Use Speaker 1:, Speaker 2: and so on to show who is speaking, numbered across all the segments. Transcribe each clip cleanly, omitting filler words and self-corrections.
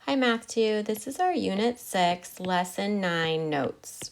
Speaker 1: Hi Math 2, this is our Unit 6, Lesson 9 notes.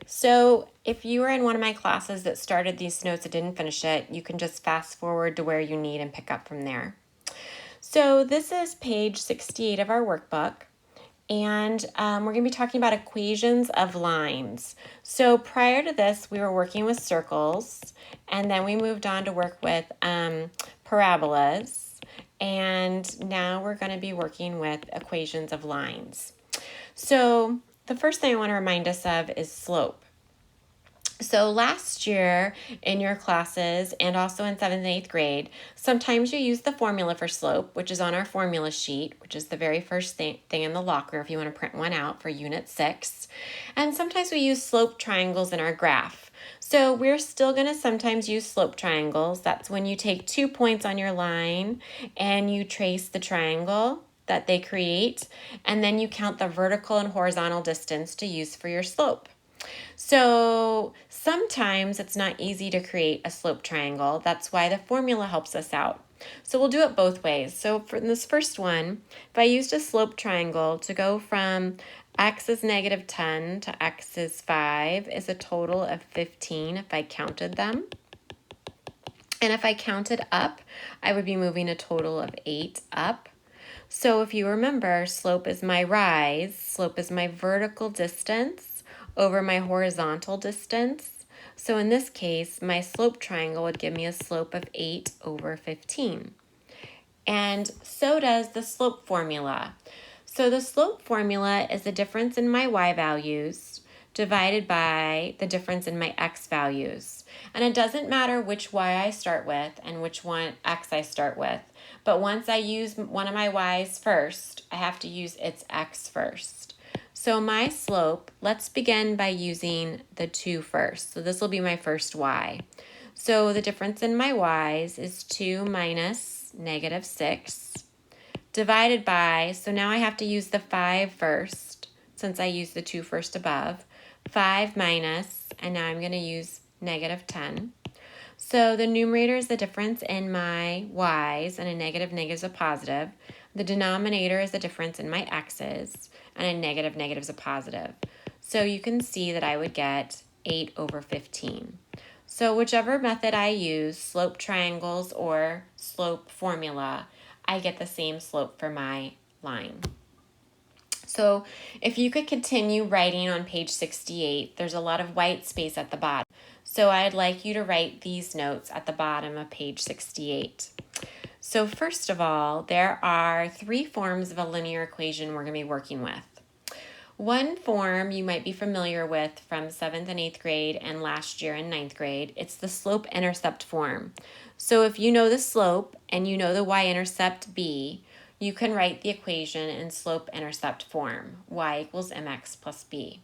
Speaker 1: So if you were in one of my classes that started these notes and didn't finish it, you can just fast forward to where you need and pick up from there. So this is page 68 of our workbook, and we're going to be talking about equations of lines. So prior to this, we were working with circles, and then we moved on to work with parabolas. And now we're going to be working with equations of lines. So the first thing I want to remind us of is slope. So last year in your classes and also in 7th and 8th grade, sometimes you use the formula for slope, which is on our formula sheet, which is the very first thing in the locker if you want to print one out for Unit 6. And sometimes we use slope triangles in our graph. So we're still going to sometimes use slope triangles. That's when you take 2 points on your line and you trace the triangle that they create, and then you count the vertical and horizontal distance to use for your slope. So sometimes it's not easy to create a slope triangle. That's why the formula helps us out. So we'll do it both ways. So for this first one, if I used a slope triangle to go from x is negative 10 to x is 5 is a total of 15 if I counted them. And if I counted up, I would be moving a total of 8 up. So if you remember, slope is my rise, slope is my vertical distance over my horizontal distance. So in this case, my slope triangle would give me a slope of 8 over 15. And so does the slope formula. So the slope formula is the difference in my y values divided by the difference in my x values. And it doesn't matter which y I start with and which one x I start with. But once I use one of my y's first, I have to use its x first. So my slope, let's begin by using the 2 first. So this will be my first y. So the difference in my y's is 2 minus negative 6 divided by, so now I have to use the 5 first since I used the 2 first above. 5 minus, and now I'm going to use negative 10. So the numerator is the difference in my y's, and a negative is a positive. The denominator is the difference in my x's, and a negative is a positive. So you can see that I would get 8 over 15. So whichever method I use, slope triangles or slope formula, I get the same slope for my line. So if you could continue writing on page 68, there's a lot of white space at the bottom. So I'd like you to write these notes at the bottom of page 68. So first of all, there are 3 forms of a linear equation we're going to be working with. One form you might be familiar with from 7th and 8th grade and last year in 9th grade. It's the slope-intercept form. So if you know the slope and you know the y-intercept b, you can write the equation in slope-intercept form, y equals mx plus b.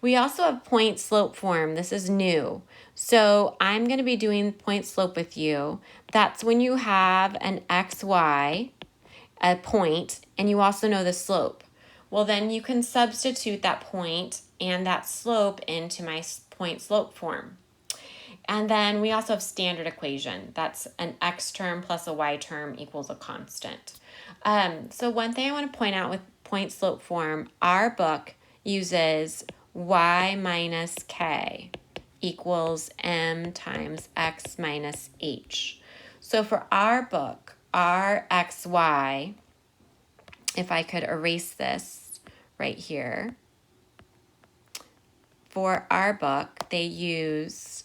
Speaker 1: We also have point slope form. This is new. So I'm going to be doing point slope with you. That's when you have an xy, a point, and you also know the slope. Well, then you can substitute that point and that slope into my point slope form. And then we also have standard equation. That's an x term plus a y term equals a constant. So one thing I want to point out with point slope form, our book uses y minus k equals m times x minus h. So for our book, our xy, if I could erase this right here, for our book, they use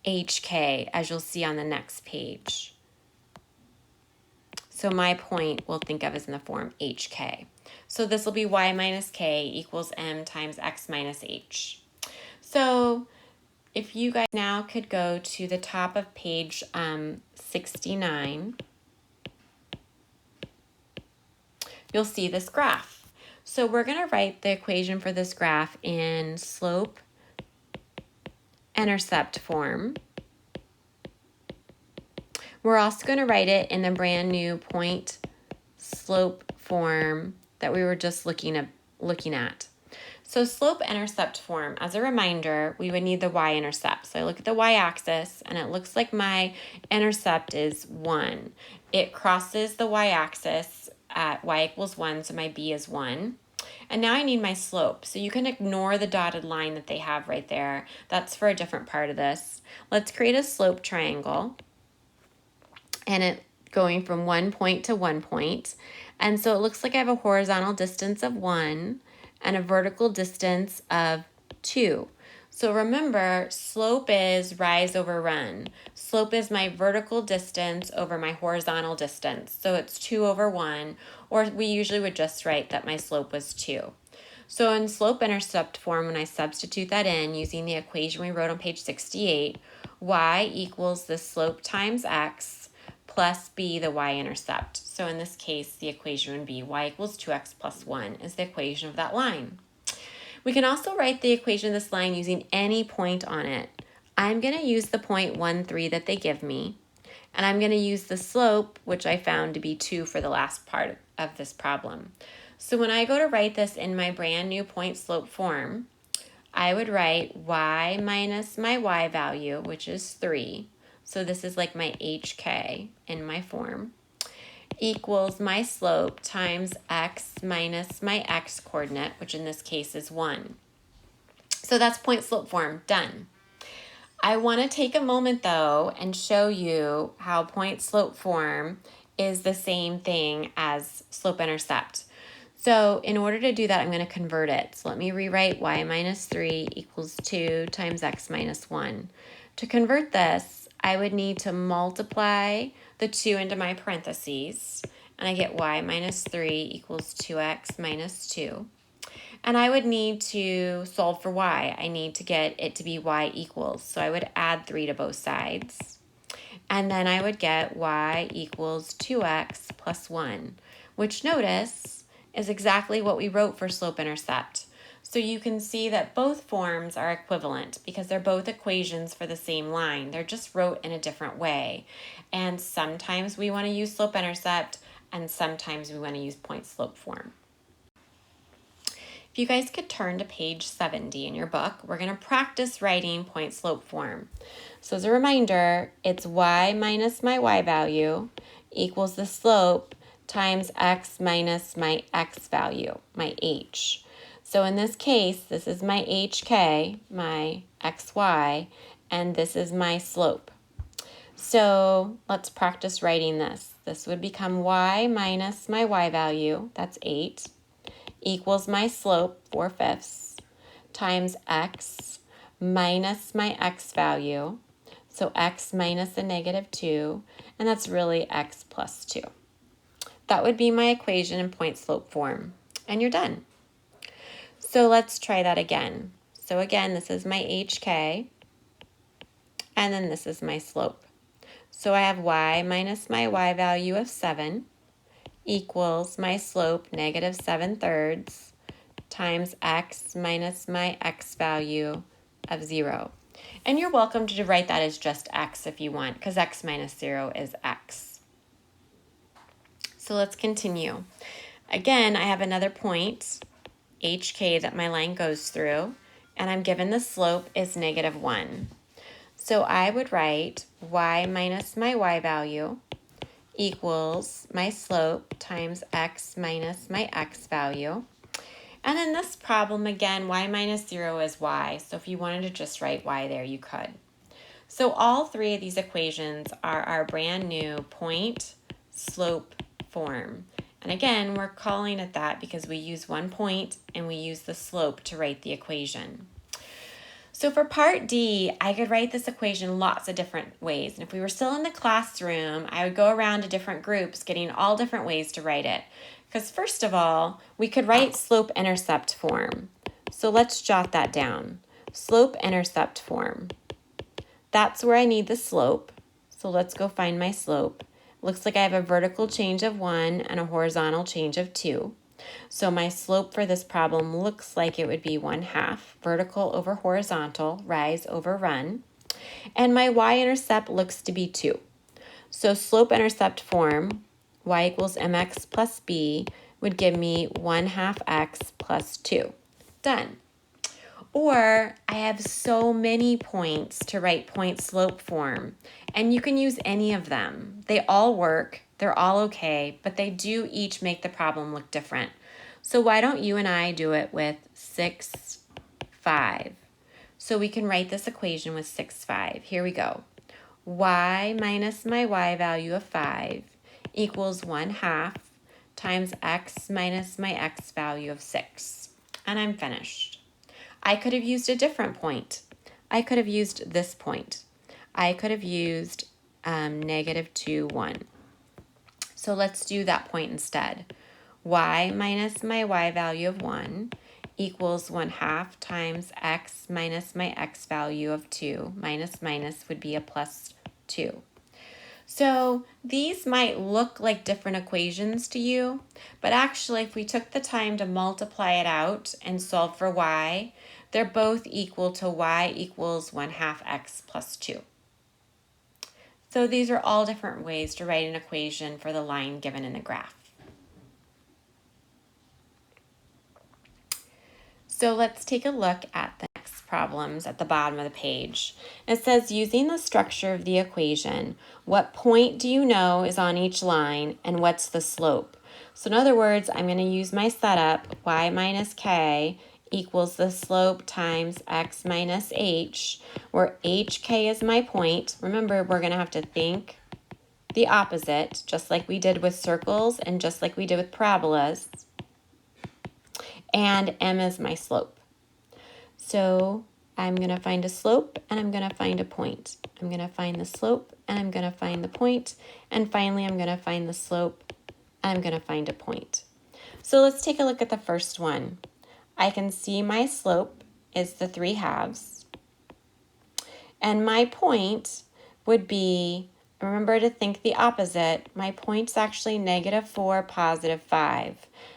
Speaker 1: HK, as you'll see on the next page. So my point we'll think of as in the form HK. So this will be y minus k equals m times x minus h. So if you guys now could go to the top of page 69, you'll see this graph. So we're going to write the equation for this graph in slope-intercept form. We're also going to write it in the brand new point slope form that we were just looking at. So slope-intercept form, as a reminder, we would need the y-intercept. So I look at the y-axis, and it looks like my intercept is 1. It crosses the y-axis at y equals 1, so my b is 1. And now I need my slope. So you can ignore the dotted line that they have right there. That's for a different part of this. Let's create a slope triangle. And it going from 1 point to 1 point. And so it looks like I have a horizontal distance of 1 and a vertical distance of 2. So remember, slope is rise over run. Slope is my vertical distance over my horizontal distance. So it's 2 over 1, or we usually would just write that my slope was 2. So in slope-intercept form, when I substitute that in using the equation we wrote on page 68, y equals the slope times x plus b, the y-intercept. So in this case, the equation would be y equals 2x plus 1 is the equation of that line. We can also write the equation of this line using any point on it. I'm going to use the point 1, 3 that they give me, and I'm going to use the slope, which I found to be 2 for the last part of this problem. So when I go to write this in my brand new point slope form, I would write y minus my y value, which is 3. So this is like my HK in my form, equals my slope times x minus my x coordinate, which in this case is 1. So that's point slope form, done. I want to take a moment though and show you how point slope form is the same thing as slope intercept. So in order to do that, I'm going to convert it. So let me rewrite y minus 3 equals 2 times x minus 1. To convert this, I would need to multiply the 2 into my parentheses, and I get y minus 3 equals 2x minus 2. And I would need to solve for y. I need to get it to be y equals. So I would add 3 to both sides. And then I would get y equals 2x plus 1, which notice is exactly what we wrote for slope-intercept. So you can see that both forms are equivalent because they're both equations for the same line. They're just wrote in a different way. And sometimes we want to use slope-intercept, and sometimes we want to use point-slope form. If you guys could turn to page 70 in your book, we're going to practice writing point-slope form. So as a reminder, it's y minus my y value equals the slope times x minus my x value, my h. So in this case, this is my hk, my xy, and this is my slope. So let's practice writing this. This would become y minus my y value, that's 8, equals my slope, 4/5, times x minus my x value, so x minus a negative 2, and that's really x plus 2. That would be my equation in point slope form, and you're done. So let's try that again. So again, this is my HK, and then this is my slope. So I have y minus my y value of 7 equals my slope, negative 7/3, times x minus my x value of 0. And you're welcome to write that as just x if you want, because x minus 0 is x. So let's continue. Again, I have another point, HK, that my line goes through, and I'm given the slope is negative 1. So I would write y minus my y value equals my slope times x minus my x value. And in this problem, again, y minus 0 is y. So if you wanted to just write y there, you could. So all three of these equations are our brand new point slope form. And again, we're calling it that because we use one point and we use the slope to write the equation. So for part D, I could write this equation lots of different ways. And if we were still in the classroom, I would go around to different groups getting all different ways to write it. Because first of all, we could write slope-intercept form. So let's jot that down. Slope-intercept form. That's where I need the slope. So let's go find my slope. Looks like I have a vertical change of 1 and a horizontal change of 2. So my slope for this problem looks like it would be 1/2, vertical over horizontal, rise over run. And my y-intercept looks to be 2. So slope-intercept form, y equals mx plus b, would give me 1/2 x plus 2. Done. Or I have so many points to write point slope form, and you can use any of them. They all work. They're all okay, but they do each make the problem look different. So why don't you and I do it with 6, 5? So we can write this equation with 6, 5. Here we go. Y minus my y value of 5 equals 1/2 times x minus my x value of 6. And I'm finished. I could have used a different point. I could have used this point. I could have used -2, 1. So let's do that point instead. Y minus my y value of 1 equals 1/2 times x minus my x value of 2. Minus minus would be a plus 2. So these might look like different equations to you, but actually if we took the time to multiply it out and solve for y, they're both equal to y equals 1/2 x plus 2. So these are all different ways to write an equation for the line given in the graph. So let's take a look at the next problems at the bottom of the page. It says, using the structure of the equation, what point do you know is on each line and what's the slope? So in other words, I'm going to use my setup, y minus k equals the slope times x minus h, where hk is my point. Remember, we're going to have to think the opposite, just like we did with circles and just like we did with parabolas. And m is my slope. So I'm going to find a slope and I'm going to find a point. I'm going to find the slope and I'm going to find the point. And finally, I'm going to find the slope and I'm going to find a point. So let's take a look at the first one. I can see my slope is the 3/2. And my point would be, remember to think the opposite, my point's actually -4, +5.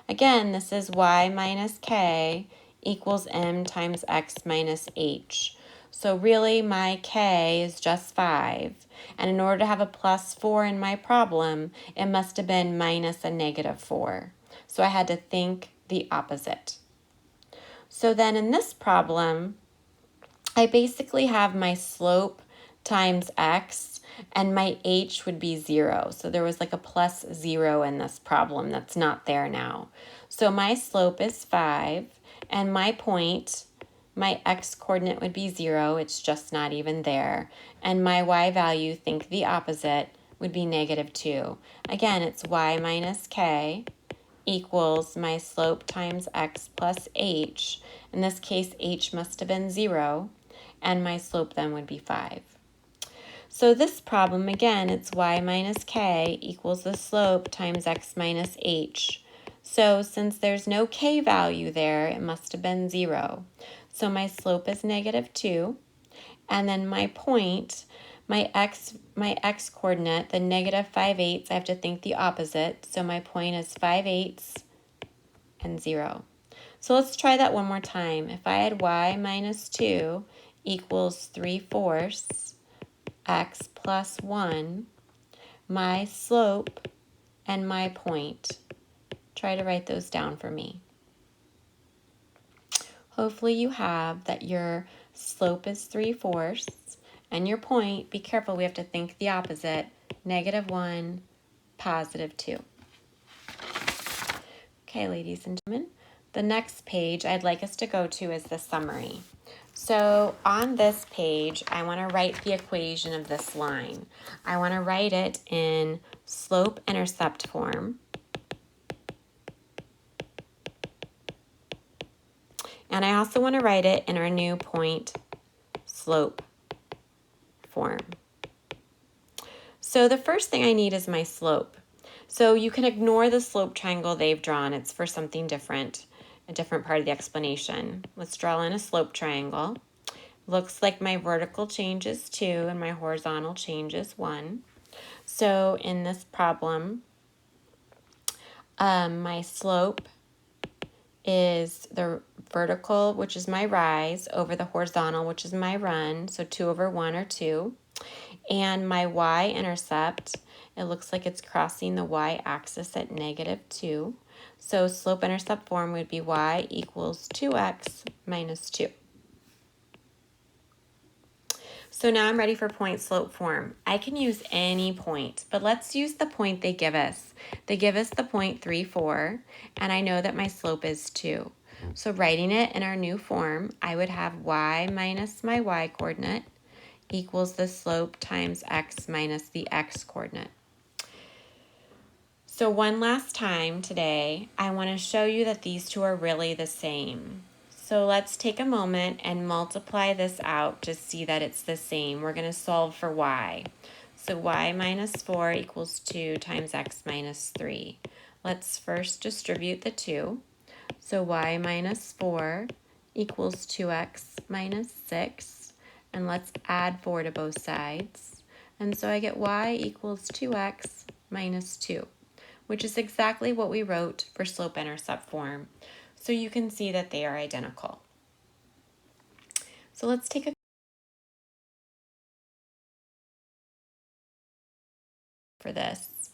Speaker 1: Again, this is y minus k equals m times x minus h. So really my k is just 5. And in order to have a +4 in my problem, it must have been minus a -4. So I had to think the opposite. So then in this problem, I basically have my slope times x, and my h would be 0. So there was like a +0 in this problem that's not there now. So my slope is 5, and my point, my x coordinate would be 0. It's just not even there. And my y value, think the opposite, would be -2. Again, it's y minus k equals my slope times x plus h. In this case, h must have been 0, and my slope then would be 5. So this problem, again, it's y minus k equals the slope times x minus h. So since there's no k value there, it must have been 0. So my slope is -2, and then my point, my x coordinate, the -5/8, I have to think the opposite. So my point is 5/8 and 0. So let's try that one more time. If I had y minus 2 equals 3/4 x plus 1, my slope and my point. Try to write those down for me. Hopefully you have that your slope is 3/4 and your point, be careful, we have to think the opposite, -1, +2. Okay, ladies and gentlemen, the next page I'd like us to go to is the summary. So on this page, I want to write the equation of this line. I want to write it in slope-intercept form. And I also want to write it in our new point slope form. So the first thing I need is my slope. So you can ignore the slope triangle they've drawn. It's for something different, a different part of the explanation. Let's draw in a slope triangle. Looks like my vertical change is 2 and my horizontal change is 1. So in this problem, my slope is the vertical, which is my rise, over the horizontal, which is my run, so 2/1 or 2. And my y-intercept, it looks like it's crossing the y-axis at -2. So slope-intercept form would be y equals 2x minus 2. So now I'm ready for point slope form. I can use any point, but let's use the point they give us. They give us the point 3, 4, and I know that my slope is 2. So writing it in our new form, I would have y minus my y coordinate equals the slope times x minus the x coordinate. So one last time today, I want to show you that these two are really the same. So let's take a moment and multiply this out to see that it's the same. We're going to solve for y. So y minus 4 equals 2 times x minus 3. Let's first distribute the 2. So y minus 4 equals 2x minus 6. And let's add 4 to both sides. And so I get y equals 2x minus 2, which is exactly what we wrote for slope-intercept form. So you can see that they are identical. So let's take a for this.